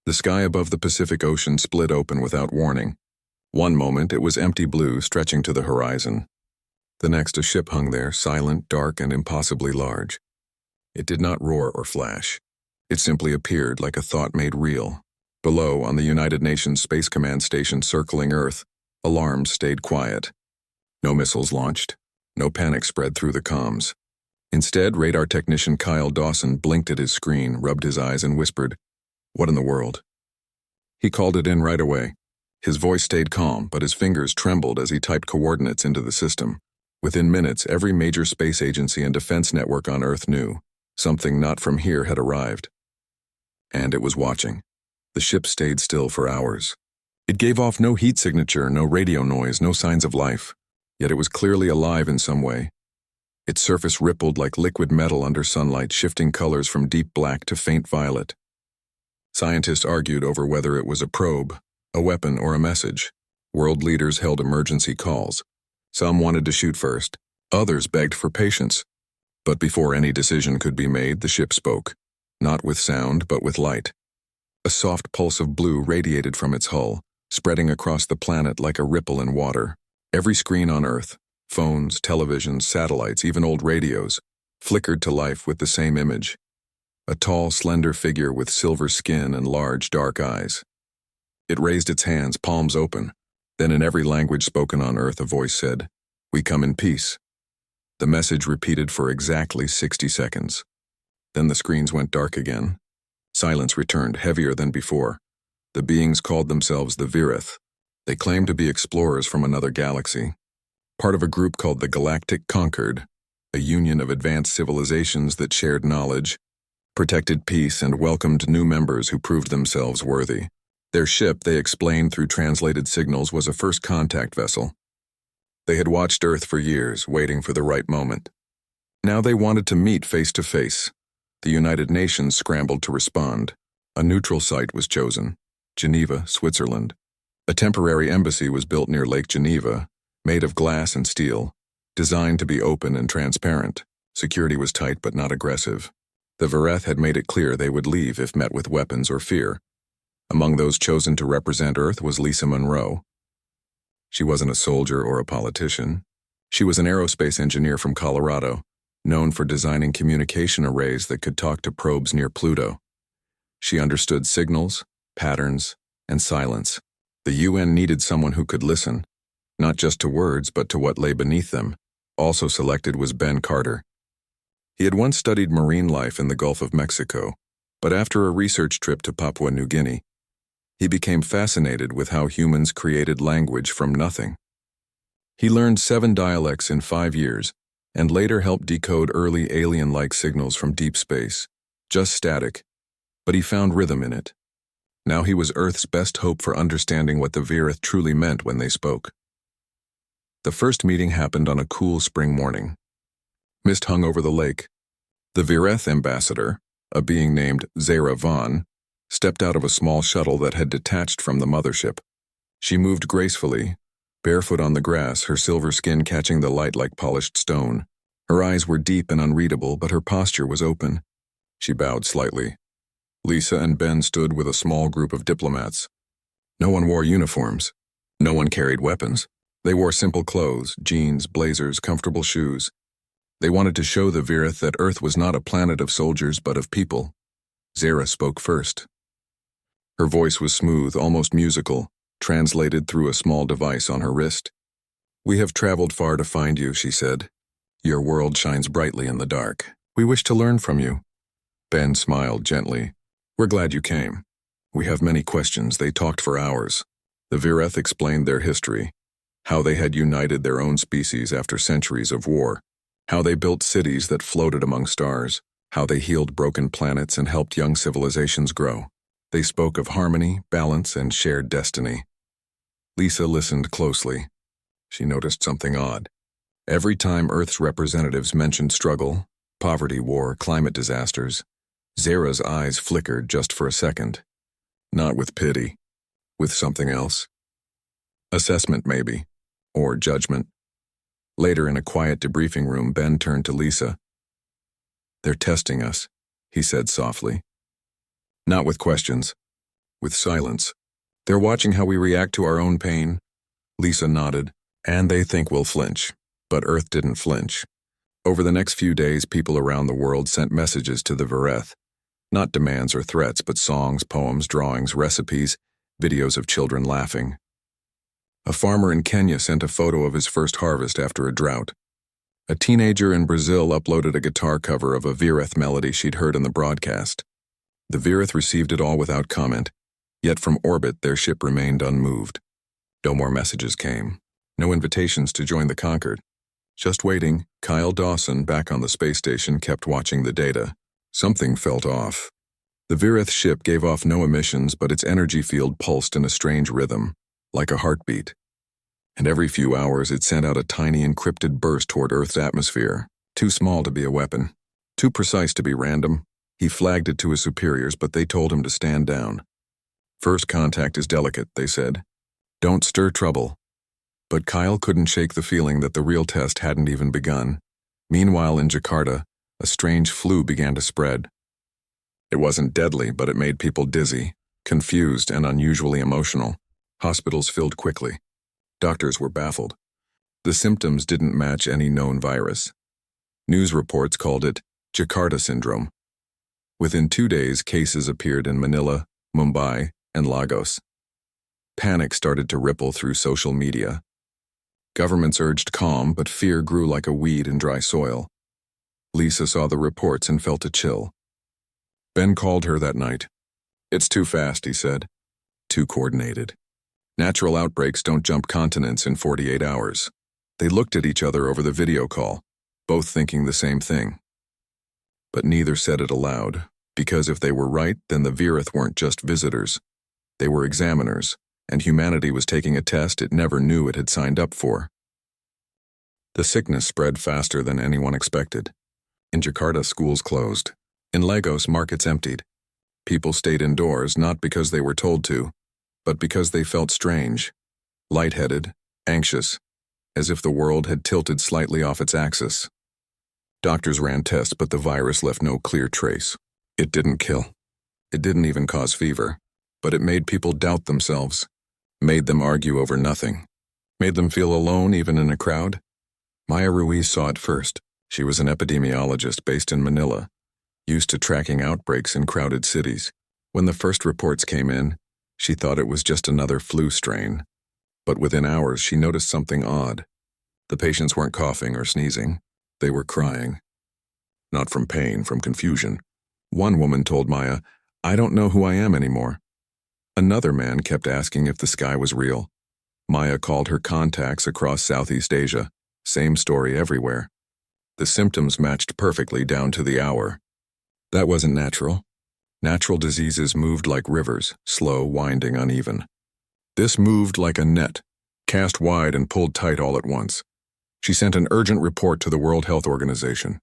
The sky above the Pacific Ocean split open without warning. One moment it was empty blue stretching to the horizon. The next a ship hung there, silent, dark, and impossibly large. It did not roar or flash. It simply appeared like a thought made real. Below, on the United Nations Space Command Station circling Earth, alarms stayed quiet. No missiles launched. No panic spread through the comms. Instead, radar technician Kyle Dawson blinked at his screen, rubbed his eyes, and whispered, "What in the world?" He called it in right away. His voice stayed calm, but his fingers trembled as he typed coordinates into the system. Within minutes, every major space agency and defense network on Earth knew something not from here had arrived. And it was watching. The ship stayed still for hours. It gave off no heat signature, no radio noise, no signs of life. Yet it was clearly alive in some way. Its surface rippled like liquid metal under sunlight, shifting colors from deep black to faint violet. Scientists argued over whether it was a probe, a weapon, or a message. World leaders held emergency calls. Some wanted to shoot first. Others begged for patience. But before any decision could be made, the ship spoke. Not with sound, but with light. A soft pulse of blue radiated from its hull, spreading across the planet like a ripple in water. Every screen on Earth, phones, televisions, satellites, even old radios, flickered to life with the same image. A tall, slender figure with silver skin and large, dark eyes. It raised its hands, palms open. Then in every language spoken on Earth, a voice said, "We come in peace." The message repeated for exactly 60 seconds. Then the screens went dark again. Silence returned, heavier than before. The beings called themselves the Virith. They claimed to be explorers from another galaxy, part of a group called the Galactic Concord, a union of advanced civilizations that shared knowledge, protected peace, and welcomed new members who proved themselves worthy. Their ship, they explained through translated signals, was a first contact vessel. They had watched Earth for years, waiting for the right moment. Now they wanted to meet face to face. The United Nations scrambled to respond. A neutral site was chosen, Geneva, Switzerland. A temporary embassy was built near Lake Geneva, made of glass and steel, designed to be open and transparent. Security was tight but not aggressive. The Vireth had made it clear they would leave if met with weapons or fear. Among those chosen to represent Earth was Lisa Monroe. She wasn't a soldier or a politician. She was an aerospace engineer from Colorado, known for designing communication arrays that could talk to probes near Pluto. She understood signals, patterns, and silence. The UN needed someone who could listen, not just to words, but to what lay beneath them. Also selected was Ben Carter. He had once studied marine life in the Gulf of Mexico, but after a research trip to Papua New Guinea, he became fascinated with how humans created language from nothing. He learned 7 dialects in 5 years, and later helped decode early alien-like signals from deep space. Just static, but he found rhythm in it. Now he was Earth's best hope for understanding what the Virith truly meant when they spoke. The first meeting happened on a cool spring morning. Mist hung over the lake. The Virith ambassador, a being named Zara Vaughn, stepped out of a small shuttle that had detached from the mothership. She moved gracefully, barefoot on the grass, her silver skin catching the light like polished stone. Her eyes were deep and unreadable, but her posture was open. She bowed slightly. Lisa and Ben stood with a small group of diplomats. No one wore uniforms. No one carried weapons. They wore simple clothes, jeans, blazers, comfortable shoes. They wanted to show the Virith that Earth was not a planet of soldiers but of people. Zara spoke first. Her voice was smooth, almost musical, translated through a small device on her wrist. "We have traveled far to find you," she said. "Your world shines brightly in the dark. We wish to learn from you." Ben smiled gently. "We're glad you came. We have many questions." They talked for hours. The Virith explained their history, how they had united their own species after centuries of war, how they built cities that floated among stars, how they healed broken planets and helped young civilizations grow. They spoke of harmony, balance, and shared destiny. Lisa listened closely. She noticed something odd. Every time Earth's representatives mentioned struggle, poverty, war, climate disasters, Zara's eyes flickered just for a second. Not with pity, with something else. Assessment, maybe, or judgment. Later, in a quiet debriefing room, Ben turned to Lisa. "They're testing us," he said softly. "Not with questions. with silence. They're watching how we react to our own pain. Lisa nodded. And they think we'll flinch. But Earth didn't flinch. Over the next few days, people around the world sent messages to the Vereth. Not demands or threats, but songs, poems, drawings, recipes, videos of children laughing. A farmer in Kenya sent a photo of his first harvest after a drought. A teenager in Brazil uploaded a guitar cover of a Vereth melody she'd heard in the broadcast. The Vereth received it all without comment, yet from orbit their ship remained unmoved. No more messages came. No invitations to join the conquered. Just waiting, Kyle Dawson, back on the space station, kept watching the data. Something felt off. The Vereth ship gave off no emissions, but its energy field pulsed in a strange rhythm, like a heartbeat. And every few hours it sent out a tiny encrypted burst toward Earth's atmosphere, too small to be a weapon, too precise to be random. He flagged it to his superiors, but they told him to stand down. First contact is delicate, they said. Don't stir trouble. But Kyle couldn't shake the feeling that the real test hadn't even begun. Meanwhile, in Jakarta, a strange flu began to spread. It wasn't deadly, but it made people dizzy, confused, and unusually emotional. Hospitals filled quickly. Doctors were baffled. The symptoms didn't match any known virus. News reports called it Jakarta syndrome. Within 2 days, cases appeared in Manila, Mumbai, and Lagos. Panic started to ripple through social media. Governments urged calm, but fear grew like a weed in dry soil. Lisa saw the reports and felt a chill. Ben called her that night. It's too fast, he said. Too coordinated. Natural outbreaks don't jump continents in 48 hours. They looked at each other over the video call, both thinking the same thing. But neither said it aloud, because if they were right, then the Vereth weren't just visitors. They were examiners, and humanity was taking a test it never knew it had signed up for. The sickness spread faster than anyone expected. In Jakarta, schools closed. In Lagos, markets emptied. People stayed indoors not because they were told to, but because they felt strange, lightheaded, anxious, as if the world had tilted slightly off its axis. Doctors ran tests, but the virus left no clear trace. It didn't kill. It didn't even cause fever, but it made people doubt themselves, made them argue over nothing, made them feel alone even in a crowd. Maya Ruiz saw it first. She was an epidemiologist based in Manila, used to tracking outbreaks in crowded cities. When the first reports came in, she thought it was just another flu strain. But within hours, she noticed something odd. The patients weren't coughing or sneezing. They were crying. Not from pain, from confusion. One woman told Maya, "I don't know who I am anymore." Another man kept asking if the sky was real. Maya called her contacts across Southeast Asia. Same story everywhere. The symptoms matched perfectly down to the hour. That wasn't natural. Natural diseases moved like rivers, slow, winding, uneven. This moved like a net, cast wide and pulled tight all at once. She sent an urgent report to the World Health Organization.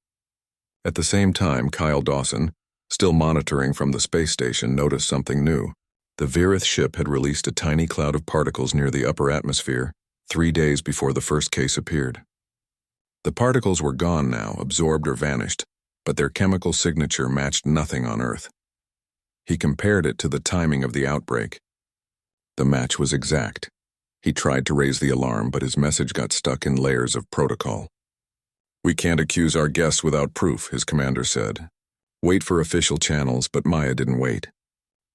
At the same time, Kyle Dawson, still monitoring from the space station, noticed something new. The Vereth ship had released a tiny cloud of particles near the upper atmosphere 3 days before the first case appeared. The particles were gone now, absorbed or vanished, but their chemical signature matched nothing on Earth. He compared it to the timing of the outbreak. The match was exact. He tried to raise the alarm, but his message got stuck in layers of protocol. "We can't accuse our guests without proof," his commander said. Wait for official channels, but Maya didn't wait.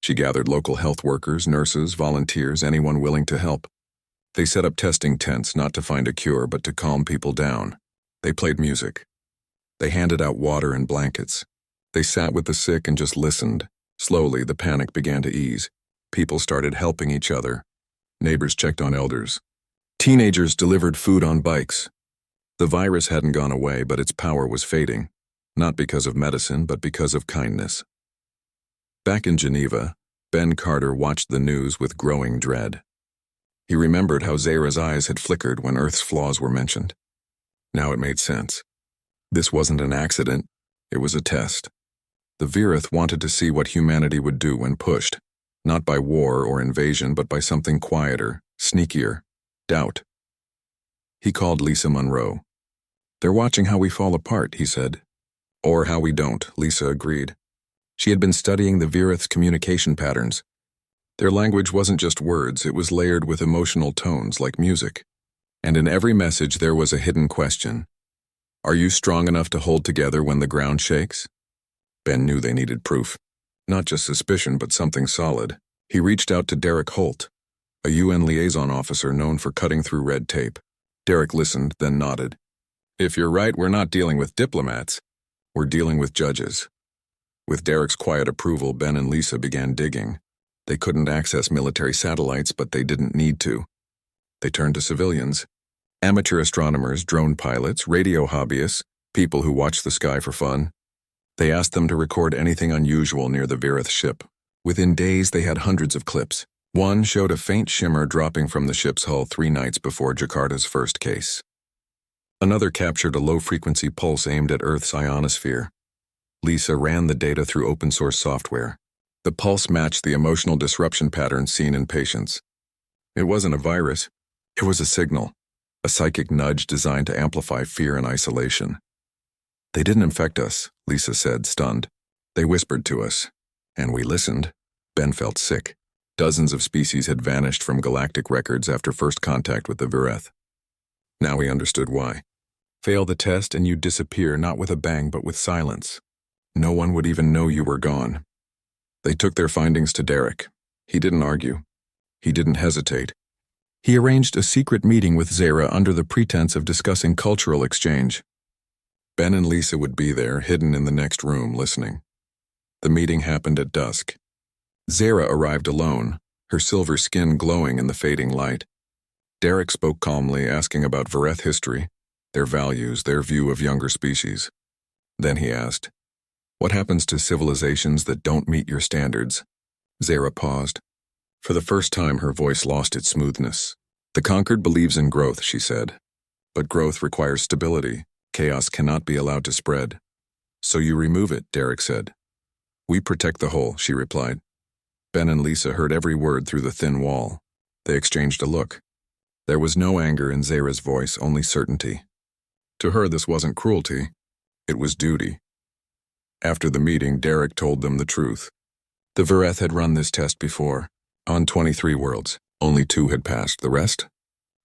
She gathered local health workers, nurses, volunteers, anyone willing to help. They set up testing tents, not to find a cure, but to calm people down. They played music. They handed out water and blankets. They sat with the sick and just listened. Slowly, the panic began to ease. People started helping each other. Neighbors checked on elders. Teenagers delivered food on bikes. The virus hadn't gone away, but its power was fading, not because of medicine, but because of kindness. Back in Geneva, Ben Carter watched the news with growing dread. He remembered how Zahra's eyes had flickered when Earth's flaws were mentioned. Now it made sense. This wasn't an accident, it was a test. The Vereth wanted to see what humanity would do when pushed, not by war or invasion, but by something quieter, sneakier, doubt. He called Lisa Monroe. "They're watching how we fall apart," he said. "Or how we don't," Lisa agreed. She had been studying the Vereth's communication patterns. Their language wasn't just words, it was layered with emotional tones like music. And in every message there was a hidden question. Are you strong enough to hold together when the ground shakes? Ben knew they needed proof. Not just suspicion, but something solid. He reached out to Derek Holt, a UN liaison officer known for cutting through red tape. Derek listened, then nodded. If you're right, we're not dealing with diplomats. We're dealing with judges. With Derek's quiet approval, Ben and Lisa began digging. They couldn't access military satellites, but they didn't need to. They turned to civilians. Amateur astronomers, drone pilots, radio hobbyists, people who watch the sky for fun. They asked them to record anything unusual near the Virith ship. Within days, they had hundreds of clips. One showed a faint shimmer dropping from the ship's hull 3 nights before Jakarta's first case. Another captured a low-frequency pulse aimed at Earth's ionosphere. Lisa ran the data through open-source software. The pulse matched the emotional disruption patterns seen in patients. It wasn't a virus. It was a signal, a psychic nudge designed to amplify fear and isolation. They didn't infect us, Lisa said, stunned. They whispered to us, and we listened. Ben felt sick. Dozens of species had vanished from galactic records after first contact with the Virith. Now he understood why. Fail the test and you'd disappear, not with a bang, but with silence. No one would even know you were gone. They took their findings to Derek. He didn't argue. He didn't hesitate. He arranged a secret meeting with Zara under the pretense of discussing cultural exchange. Ben and Lisa would be there, hidden in the next room, listening. The meeting happened at dusk. Zara arrived alone, her silver skin glowing in the fading light. Derek spoke calmly, asking about Virith history, their values, their view of younger species. Then he asked, "What happens to civilizations that don't meet your standards?" Zara paused. For the first time, her voice lost its smoothness. "The conquered believes in growth," she said. "But growth requires stability. Chaos cannot be allowed to spread." "So you remove it," Derek said. "We protect the whole," she replied. Ben and Lisa heard every word through the thin wall. They exchanged a look. There was no anger in Zara's voice, only certainty. To her, this wasn't cruelty. It was duty. After the meeting, Derek told them the truth. The Virith had run this test before. On 23 worlds, only 2 had passed. The rest?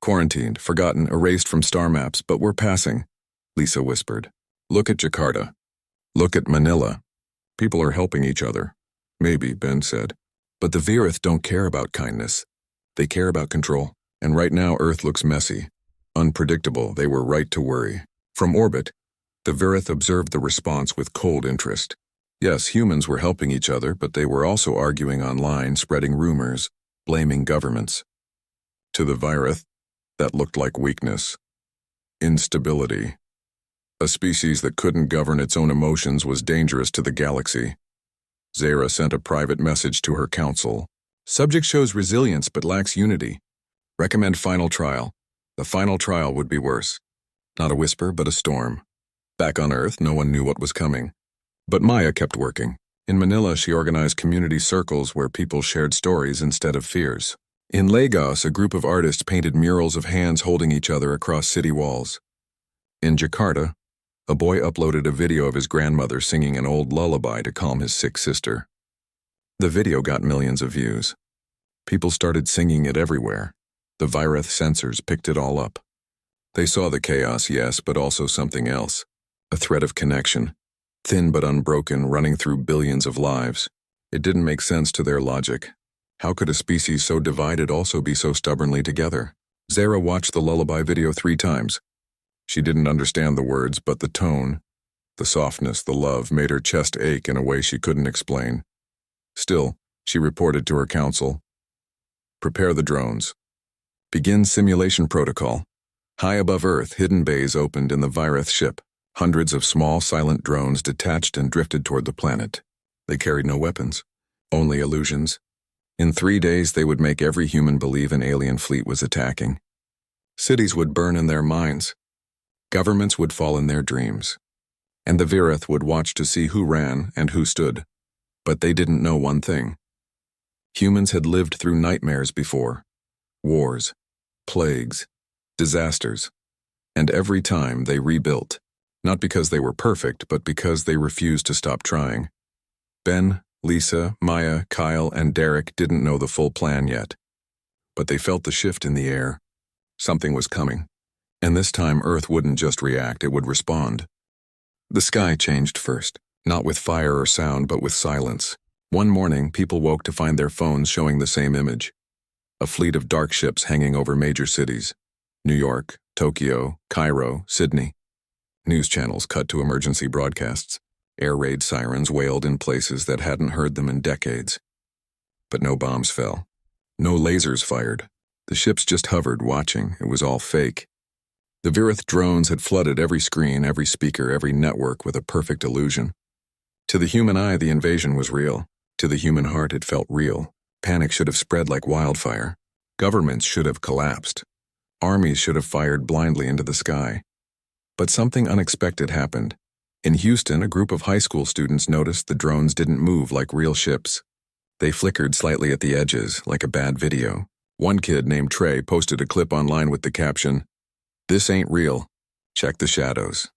Quarantined, forgotten, erased from star maps, but we're passing, Lisa whispered. Look at Jakarta. Look at Manila. People are helping each other. Maybe, Ben said. But the Virith don't care about kindness. They care about control. And right now, Earth looks messy. Unpredictable, they were right to worry. From orbit, the Virith observed the response with cold interest. Yes, humans were helping each other, but they were also arguing online, spreading rumors, blaming governments. To the Virith, that looked like weakness. Instability. A species that couldn't govern its own emotions was dangerous to the galaxy. Zara sent a private message to her council. Subject shows resilience but lacks unity. Recommend final trial. The final trial would be worse. Not a whisper, but a storm. Back on Earth, no one knew what was coming. But Maya kept working. In Manila, she organized community circles where people shared stories instead of fears. In Lagos, a group of artists painted murals of hands holding each other across city walls. In Jakarta, a boy uploaded a video of his grandmother singing an old lullaby to calm his sick sister. The video got millions of views. People started singing it everywhere. The Virith sensors picked it all up. They saw the chaos, yes, but also something else. A thread of connection. Thin but unbroken, running through billions of lives. It didn't make sense to their logic. How could a species so divided also be so stubbornly together? Zara watched the lullaby video 3 times. She didn't understand the words, but the tone, the softness, the love made her chest ache in a way she couldn't explain. Still, she reported to her council. Prepare the drones. Begin simulation protocol. High above Earth, hidden bays opened in the Virith ship. Hundreds of small, silent drones detached and drifted toward the planet. They carried no weapons, only illusions. In 3 days, they would make every human believe an alien fleet was attacking. Cities would burn in their minds. Governments would fall in their dreams. And the Virith would watch to see who ran and who stood. But they didn't know one thing. Humans had lived through nightmares before. Wars, plagues, disasters. And every time they rebuilt. Not because they were perfect, but because they refused to stop trying. Ben, Lisa, Maya, Kyle, and Derek didn't know the full plan yet. But they felt the shift in the air. Something was coming. And this time Earth wouldn't just react, it would respond. The sky changed first, not with fire or sound, but with silence. One morning, people woke to find their phones showing the same image. A fleet of dark ships hanging over major cities. New York, Tokyo, Cairo, Sydney. News channels cut to emergency broadcasts. Air raid sirens wailed in places that hadn't heard them in decades. But no bombs fell. No lasers fired. The ships just hovered, watching. It was all fake. The Virith drones had flooded every screen, every speaker, every network with a perfect illusion. To the human eye, the invasion was real. To the human heart, it felt real. Panic should have spread like wildfire. Governments should have collapsed. Armies should have fired blindly into the sky. But something unexpected happened. In Houston, a group of high school students noticed the drones didn't move like real ships. They flickered slightly at the edges, like a bad video. One kid named Trey posted a clip online with the caption, "This ain't real. Check the shadows."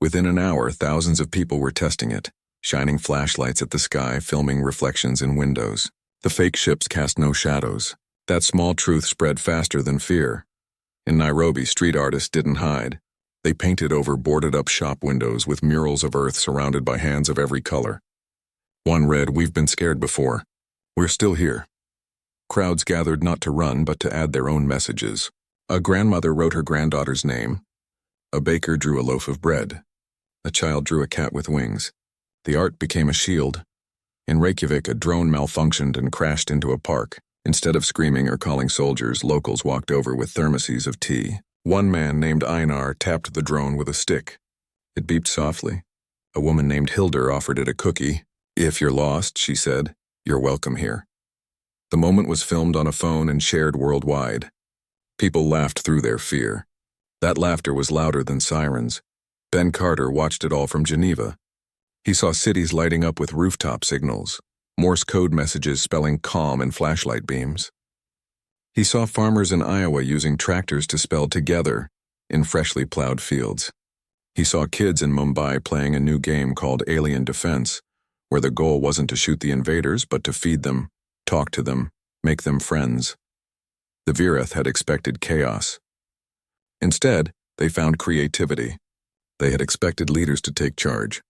Within an hour, thousands of people were testing it, shining flashlights at the sky, filming reflections in windows. The fake ships cast no shadows. That small truth spread faster than fear. In Nairobi, street artists didn't hide. They painted over boarded-up shop windows with murals of Earth surrounded by hands of every color. One read, "We've been scared before. We're still here." Crowds gathered not to run, but to add their own messages. A grandmother wrote her granddaughter's name. A baker drew a loaf of bread. A child drew a cat with wings. The art became a shield. In Reykjavik, a drone malfunctioned and crashed into a park. Instead of screaming or calling soldiers, locals walked over with thermoses of tea. One man named Einar tapped the drone with a stick. It beeped softly. A woman named Hildur offered it a cookie. "If you're lost," she said, "you're welcome here." The moment was filmed on a phone and shared worldwide. People laughed through their fear. That laughter was louder than sirens. Ben Carter watched it all from Geneva. He saw cities lighting up with rooftop signals, Morse code messages spelling calm in flashlight beams. He saw farmers in Iowa using tractors to spell together in freshly plowed fields. He saw kids in Mumbai playing a new game called Alien Defense, where the goal wasn't to shoot the invaders, but to feed them, talk to them, make them friends. The Virith had expected chaos. Instead, they found creativity. They had expected leaders to take charge.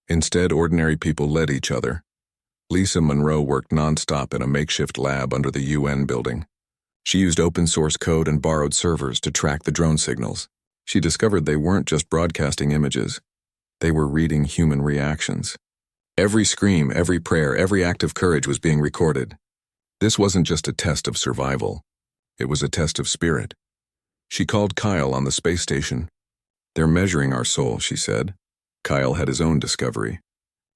Instead, ordinary people led each other. Lisa Monroe worked nonstop in a makeshift lab under the UN building. She used open-source code and borrowed servers to track the drone signals. She discovered they weren't just broadcasting images. They were reading human reactions. Every scream, every prayer, every act of courage was being recorded. This wasn't just a test of survival. It was a test of spirit. She called Kyle on the space station. "They're measuring our soul," she said. Kyle had his own discovery.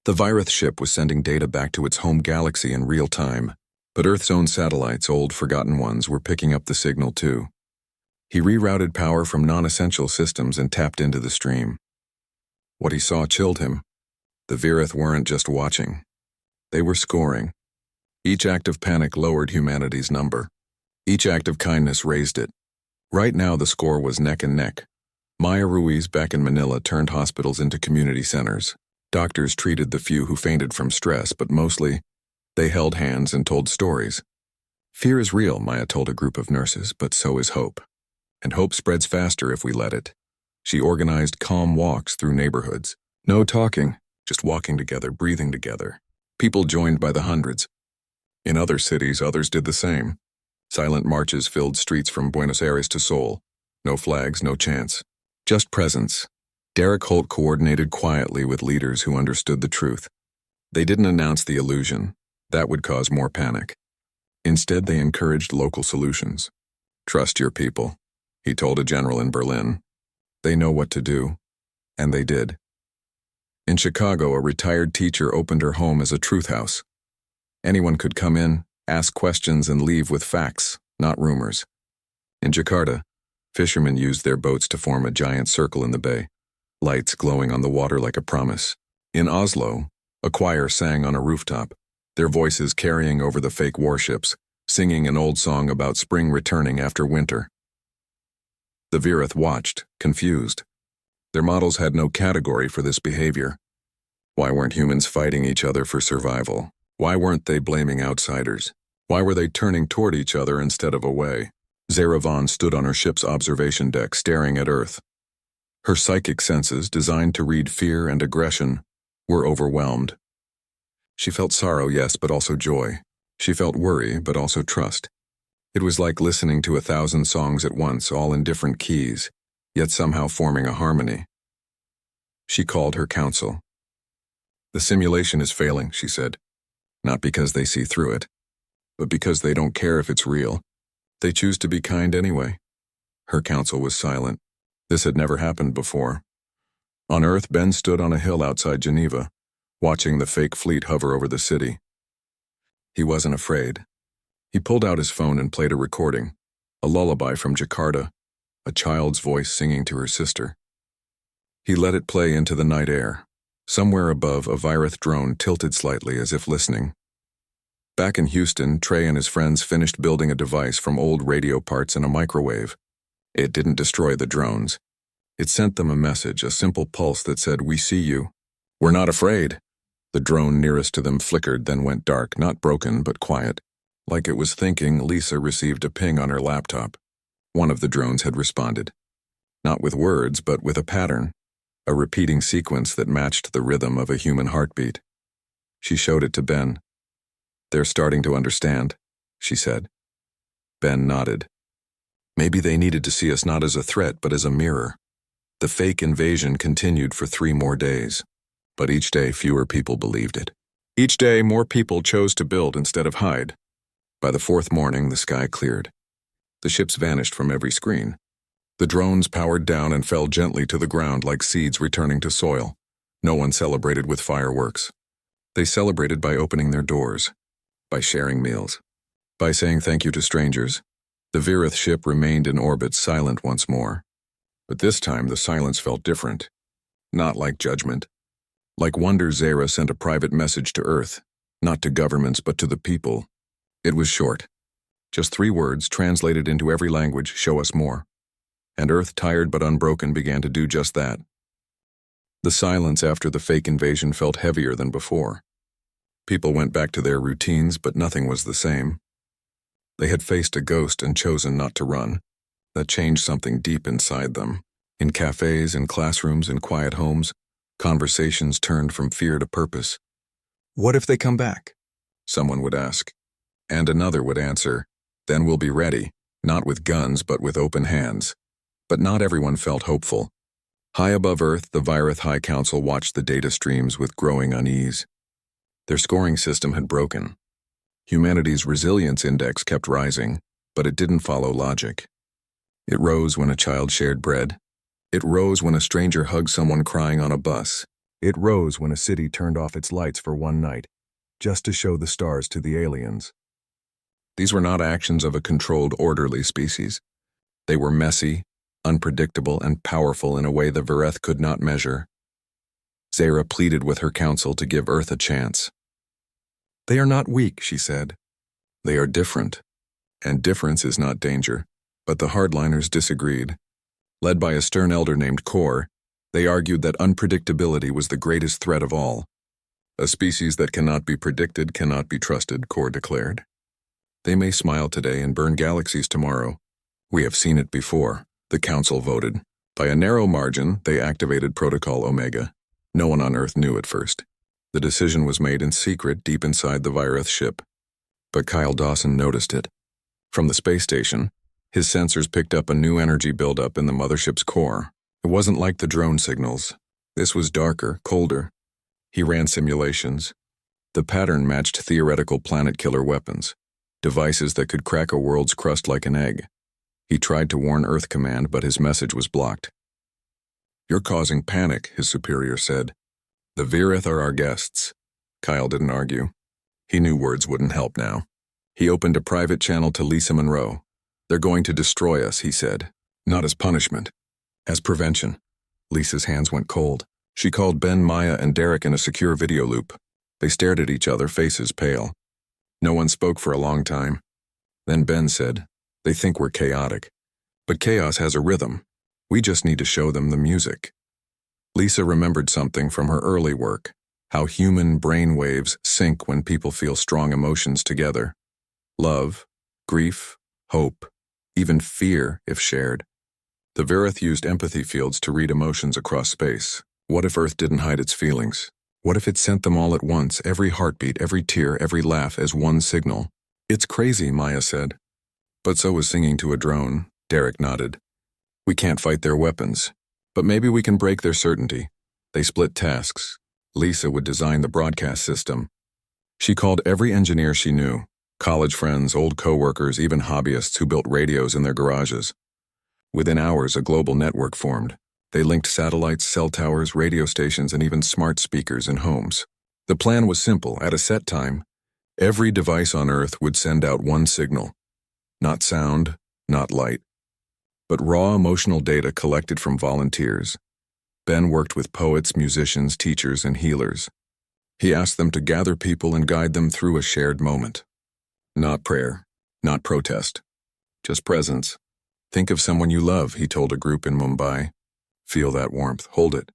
The Virith ship was sending data back to its home galaxy in real time, but Earth's own satellites, old forgotten ones, were picking up the signal too. He rerouted power from non-essential systems and tapped into the stream. What he saw chilled him. The Virith weren't just watching. They were scoring. Each act of panic lowered humanity's number. Each act of kindness raised it. Right now the score was neck and neck. Maya Ruiz back in Manila turned hospitals into community centers. Doctors treated the few who fainted from stress, but mostly, they held hands and told stories. "Fear is real," Maya told a group of nurses, "but so is hope. And hope spreads faster if we let it." She organized calm walks through neighborhoods. No talking, just walking together, breathing together. People joined by the hundreds. In other cities, others did the same. Silent marches filled streets from Buenos Aires to Seoul. No flags, no chants. Just presence. Derek Holt coordinated quietly with leaders who understood the truth. They didn't announce the illusion. That would cause more panic. Instead, they encouraged local solutions. "Trust your people," he told a general in Berlin. "They know what to do." And they did. In Chicago, a retired teacher opened her home as a truth house. Anyone could come in, ask questions, and leave with facts, not rumors. In Jakarta, fishermen used their boats to form a giant circle in the bay, lights glowing on the water like a promise. In Oslo, a choir sang on a rooftop, their voices carrying over the fake warships, singing an old song about spring returning after winter. The Virith watched, confused. Their models had no category for this behavior. Why weren't humans fighting each other for survival? Why weren't they blaming outsiders? Why were they turning toward each other instead of away? Zara Vaughn stood on her ship's observation deck staring at Earth. Her psychic senses, designed to read fear and aggression, were overwhelmed. She felt sorrow, yes, but also joy. She felt worry, but also trust. It was like listening to 1,000 songs at once, all in different keys, yet somehow forming a harmony. She called her council. "The simulation is failing," she said. "Not because they see through it, but because they don't care if it's real. They choose to be kind anyway." Her council was silent. This had never happened before. On Earth, Ben stood on a hill outside Geneva, watching the fake fleet hover over the city. He wasn't afraid. He pulled out his phone and played a recording, a lullaby from Jakarta, a child's voice singing to her sister. He let it play into the night air. Somewhere above, a Virith drone tilted slightly as if listening. Back in Houston, Trey and his friends finished building a device from old radio parts and a microwave. It didn't destroy the drones. It sent them a message, a simple pulse that said, "We see you. We're not afraid." The drone nearest to them flickered, then went dark, not broken, but quiet. Like it was thinking, Lisa received a ping on her laptop. One of the drones had responded. Not with words, but with a pattern, a repeating sequence that matched the rhythm of a human heartbeat. She showed it to Ben. "They're starting to understand," she said. Ben nodded. Maybe they needed to see us not as a threat, but as a mirror. The fake invasion continued for 3 more days, but each day fewer people believed it. Each day more people chose to build instead of hide. By the 4th morning, the sky cleared. The ships vanished from every screen. The drones powered down and fell gently to the ground like seeds returning to soil. No one celebrated with fireworks. They celebrated by opening their doors, by sharing meals, by saying thank you to strangers. The Virith ship remained in orbit, silent once more. But this time the silence felt different. Not like judgment. Like wonder, Zara sent a private message to Earth, not to governments but to the people. It was short. Just 3 words translated into every language: "Show us more." And Earth, tired but unbroken, began to do just that. The silence after the fake invasion felt heavier than before. People went back to their routines, but nothing was the same. They had faced a ghost and chosen not to run. That changed something deep inside them. In cafes, in classrooms, in quiet homes, conversations turned from fear to purpose. "What if they come back?" someone would ask. And another would answer, "Then we'll be ready, not with guns but with open hands." But not everyone felt hopeful. High above Earth, the Virith High Council watched the data streams with growing unease. Their scoring system had broken. Humanity's resilience index kept rising, but it didn't follow logic. It rose when a child shared bread. It rose when a stranger hugged someone crying on a bus. It rose when a city turned off its lights for one night, just to show the stars to the aliens. These were not actions of a controlled, orderly species. They were messy, unpredictable, and powerful in a way the Virith could not measure. Zara pleaded with her council to give Earth a chance. "They are not weak," she said. "They are different. And difference is not danger." But the hardliners disagreed. Led by a stern elder named Kor, they argued that unpredictability was the greatest threat of all. "A species that cannot be predicted cannot be trusted," Kor declared. "They may smile today and burn galaxies tomorrow. We have seen it before." The council voted. By a narrow margin, they activated Protocol Omega. No one on Earth knew at first. The decision was made in secret deep inside the Virith ship. But Kyle Dawson noticed it. From the space station, his sensors picked up a new energy buildup in the mothership's core. It wasn't like the drone signals. This was darker, colder. He ran simulations. The pattern matched theoretical planet-killer weapons, devices that could crack a world's crust like an egg. He tried to warn Earth Command, but his message was blocked. "You're causing panic," his superior said. "The Virith are our guests." Kyle didn't argue. He knew words wouldn't help now. He opened a private channel to Lisa Monroe. "They're going to destroy us," he said. "Not as punishment, as prevention." Lisa's hands went cold. She called Ben, Maya, and Derek in a secure video loop. They stared at each other, faces pale. No one spoke for a long time. Then Ben said, "They think we're chaotic. But chaos has a rhythm. We just need to show them the music." Lisa remembered something from her early work. how human brain waves sync when people feel strong emotions together. Love, grief, hope, even fear if shared. The Verith used empathy fields to read emotions across space. What if Earth didn't hide its feelings? What if it sent them all at once, every heartbeat, every tear, every laugh as one signal? It's crazy, Maya said. But so was singing to a drone, Derek nodded. We can't fight their weapons, but maybe we can break their certainty. They split tasks. Lisa would design the broadcast system. She called every engineer she knew, college friends, old co-workers, even hobbyists who built radios in their garages. Within hours, a global network formed. They linked satellites, cell towers, radio stations, and even smart speakers in homes. The plan was simple. At a set time, every device on Earth would send out one signal. Not sound, not light, but raw emotional data collected from volunteers. Ben worked with poets, musicians, teachers, and healers. He asked them to gather people and guide them through a shared moment. Not prayer, not protest, just presence. Think of someone you love, he told a group in Mumbai. Feel that warmth, hold it.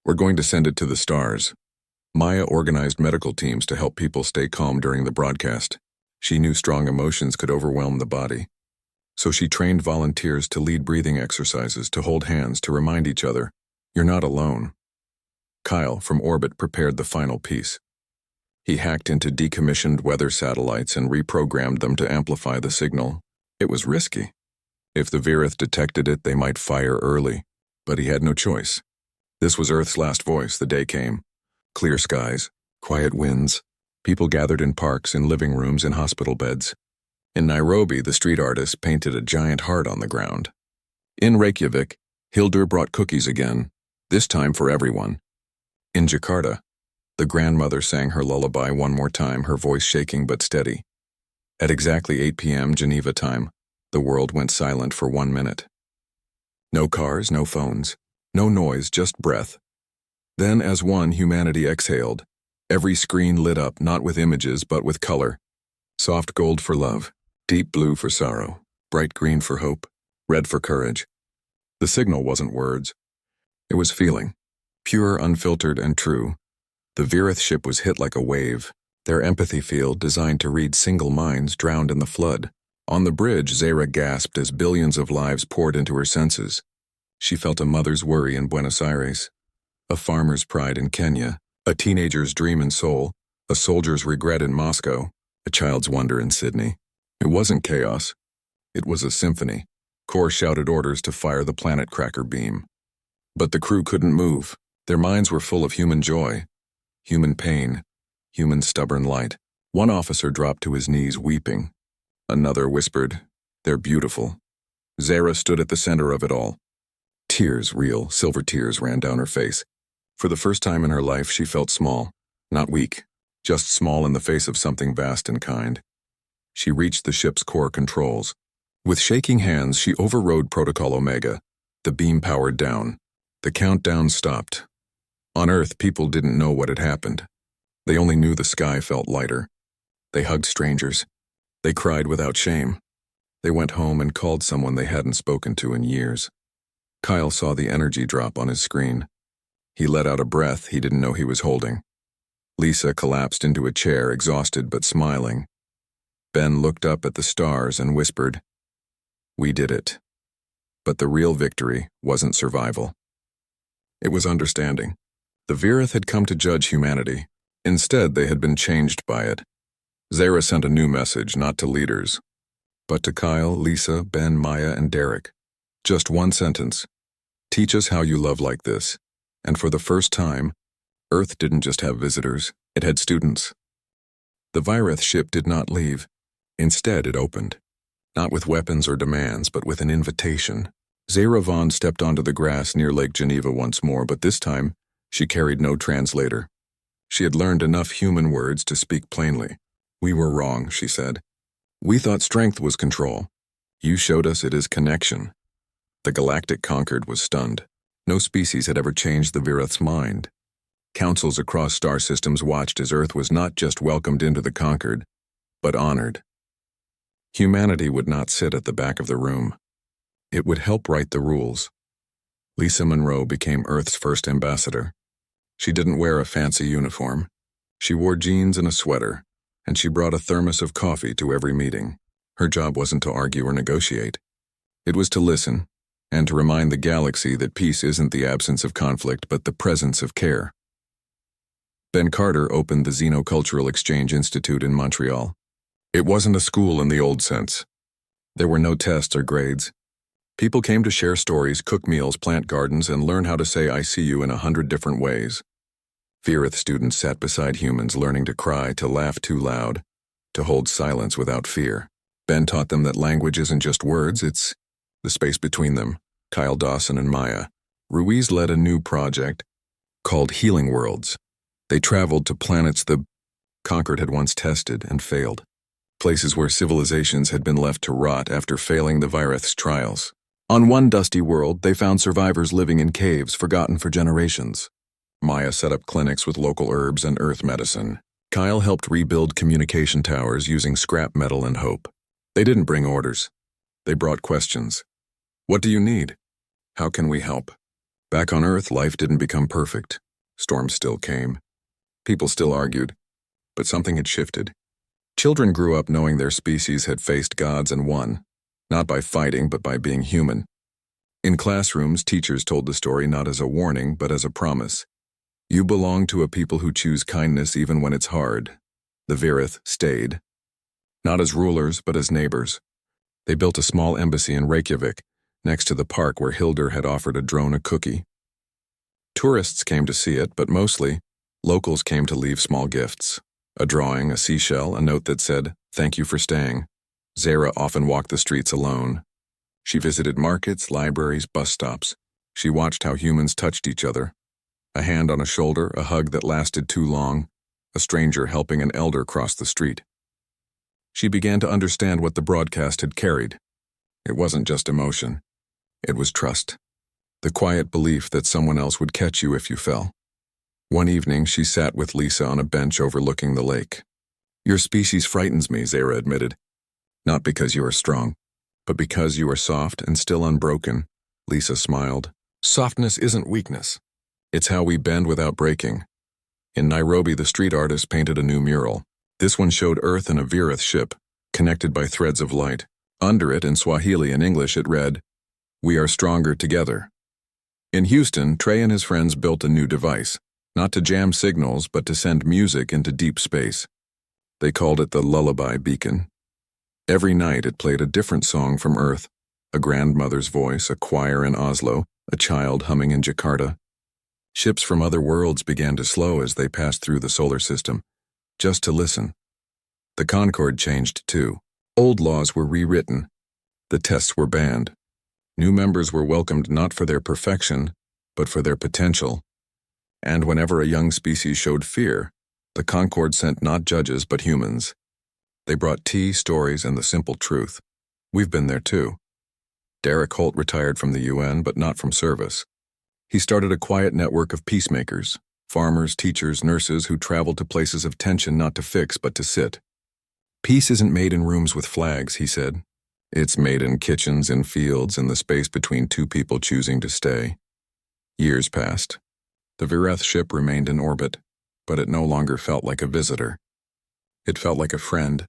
We're going to send it to the stars. Maya organized medical teams to help people stay calm during the broadcast. She knew strong emotions could overwhelm the body. So she trained volunteers to lead breathing exercises, to hold hands, to remind each other, you're not alone. Kyle, from orbit, prepared the final piece. He hacked into decommissioned weather satellites and reprogrammed them to amplify the signal. It was risky. If the Verith detected it, they might fire early. But he had no choice. This was Earth's last voice. The day came. Clear skies, quiet winds. People gathered in parks, in living rooms, in hospital beds. In Nairobi, the street artist painted a giant heart on the ground. In Reykjavik, Hildur brought cookies again, this time for everyone. In Jakarta, the grandmother sang her lullaby one more time, her voice shaking but steady. At exactly 8 p.m. Geneva time, the world went silent for 1 minute. No cars, no phones, no noise, just breath. Then, as one, humanity exhaled. Every screen lit up, not with images, but with color. Soft gold for love, deep blue for sorrow, bright green for hope, red for courage. The signal wasn't words. It was feeling, pure, unfiltered, and true. The Verith ship was hit like a wave, their empathy field designed to read single minds drowned in the flood. On the bridge, Zara gasped as billions of lives poured into her senses. She felt a mother's worry in Buenos Aires, a farmer's pride in Kenya, a teenager's dream in Seoul, a soldier's regret in Moscow, a child's wonder in Sydney. It wasn't chaos. It was a symphony. Core shouted orders to fire the planet cracker beam. But the crew couldn't move. Their minds were full of human joy, human pain, human stubborn light. One officer dropped to his knees weeping. Another whispered, "They're beautiful." Zara stood at the center of it all. Tears, real, silver tears, ran down her face. For the first time in her life, she felt small, not weak, just small in the face of something vast and kind. She reached the ship's core controls. With shaking hands, she overrode Protocol Omega. The beam powered down. The countdown stopped. On Earth, people didn't know what had happened. They only knew the sky felt lighter. They hugged strangers. They cried without shame. They went home and called someone they hadn't spoken to in years. Kyle saw the energy drop on his screen. He let out a breath he didn't know he was holding. Lisa collapsed into a chair, exhausted but smiling. Ben looked up at the stars and whispered, "We did it." But the real victory wasn't survival. It was understanding. The Verith had come to judge humanity. Instead, they had been changed by it. Zara sent a new message, not to leaders, but to Kyle, Lisa, Ben, Maya, and Derek. Just one sentence. Teach us how you love like this. And for the first time, Earth didn't just have visitors, it had students. The Verith ship did not leave. Instead, it opened. Not with weapons or demands, but with an invitation. Zara Vaughn stepped onto the grass near Lake Geneva once more, but this time, she carried no translator. She had learned enough human words to speak plainly. "We were wrong," she said. "We thought strength was control. You showed us it is connection." The Galactic Conquered was stunned. No species had ever changed the Verith's mind. Councils across star systems watched as Earth was not just welcomed into the Conquered, but honored. Humanity would not sit at the back of the room. It would help write the rules. Lisa Monroe became Earth's first ambassador. She didn't wear a fancy uniform. She wore jeans and a sweater, and she brought a thermos of coffee to every meeting. Her job wasn't to argue or negotiate. It was to listen, and to remind the galaxy that peace isn't the absence of conflict but the presence of care. Ben Carter opened the Xenocultural Exchange Institute in Montreal. It wasn't a school in the old sense. There were no tests or grades. People came to share stories, cook meals, plant gardens, and learn how to say I see you in 100 different ways. Fearith students sat beside humans, learning to cry, to laugh too loud, to hold silence without fear. Ben taught them that language isn't just words, it's the space between them. Kyle Dawson and Maya. Ruiz led a new project called Healing Worlds. They traveled to planets the Concord had once tested and failed. Places where civilizations had been left to rot after failing the Virith's trials. On one dusty world, they found survivors living in caves forgotten for generations. Maya set up clinics with local herbs and earth medicine. Kyle helped rebuild communication towers using scrap metal and hope. They didn't bring orders. They brought questions. What do you need? How can we help? Back on Earth, life didn't become perfect. Storms still came. People still argued. But something had shifted. Children grew up knowing their species had faced gods and won, not by fighting but by being human. In classrooms, teachers told the story not as a warning but as a promise. You belong to a people who choose kindness even when it's hard. The Virith stayed. Not as rulers but as neighbors. They built a small embassy in Reykjavik, next to the park where Hildur had offered a drone a cookie. Tourists came to see it, but mostly, locals came to leave small gifts. A drawing, a seashell, a note that said, "Thank you for staying." Zara often walked the streets alone. She visited markets, libraries, bus stops. She watched how humans touched each other. A hand on a shoulder, a hug that lasted too long, a stranger helping an elder cross the street. She began to understand what the broadcast had carried. It wasn't just emotion. It was trust. The quiet belief that someone else would catch you if you fell. One evening, she sat with Lisa on a bench overlooking the lake. Your species frightens me, Zara admitted. Not because you are strong, but because you are soft and still unbroken. Lisa smiled. Softness isn't weakness. It's how we bend without breaking. In Nairobi, the street artist painted a new mural. This one showed Earth and a Virith ship, connected by threads of light. Under it, in Swahili and English, it read, "We are stronger together." In Houston, Trey and his friends built a new device, not to jam signals, but to send music into deep space. They called it the Lullaby Beacon. Every night it played a different song from Earth, a grandmother's voice, a choir in Oslo, a child humming in Jakarta. Ships from other worlds began to slow as they passed through the solar system, just to listen. The Concorde changed too. Old laws were rewritten. The tests were banned. New members were welcomed not for their perfection, but for their potential. And whenever a young species showed fear, the Concorde sent not judges but humans. They brought tea, stories, and the simple truth. We've been there too. Derek Holt retired from the UN, but not from service. He started a quiet network of peacemakers, farmers, teachers, nurses who traveled to places of tension not to fix but to sit. Peace isn't made in rooms with flags, he said. It's made in kitchens, in fields, in the space between two people choosing to stay. Years passed. The Virith ship remained in orbit, but it no longer felt like a visitor. It felt like a friend.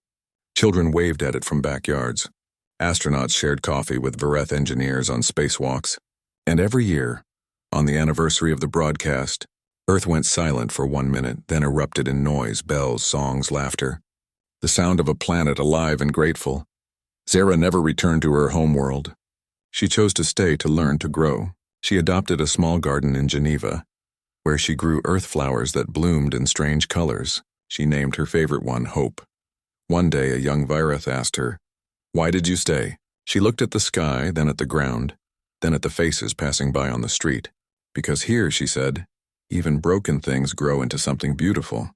Children waved at it from backyards. Astronauts shared coffee with Virith engineers on spacewalks. And every year, on the anniversary of the broadcast, Earth went silent for 1 minute, then erupted in noise, bells, songs, laughter. The sound of a planet alive and grateful. Zara never returned to her homeworld. She chose to stay to learn to grow. She adopted a small garden in Geneva, where she grew earth flowers that bloomed in strange colors. She named her favorite one Hope. One day, a young Virith asked her, "Why did you stay?" She looked at the sky, then at the ground, then at the faces passing by on the street. Because here, she said, even broken things grow into something beautiful.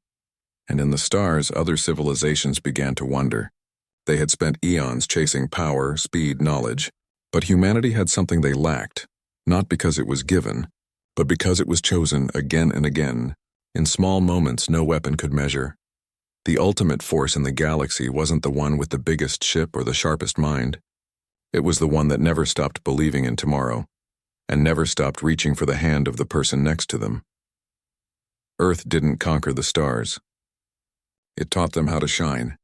And in the stars, other civilizations began to wonder. They had spent eons chasing power, speed, knowledge, but humanity had something they lacked, not because it was given, but because it was chosen again and again, in small moments no weapon could measure. The ultimate force in the galaxy wasn't the one with the biggest ship or the sharpest mind. It was the one that never stopped believing in tomorrow, and never stopped reaching for the hand of the person next to them. Earth didn't conquer the stars. It taught them how to shine.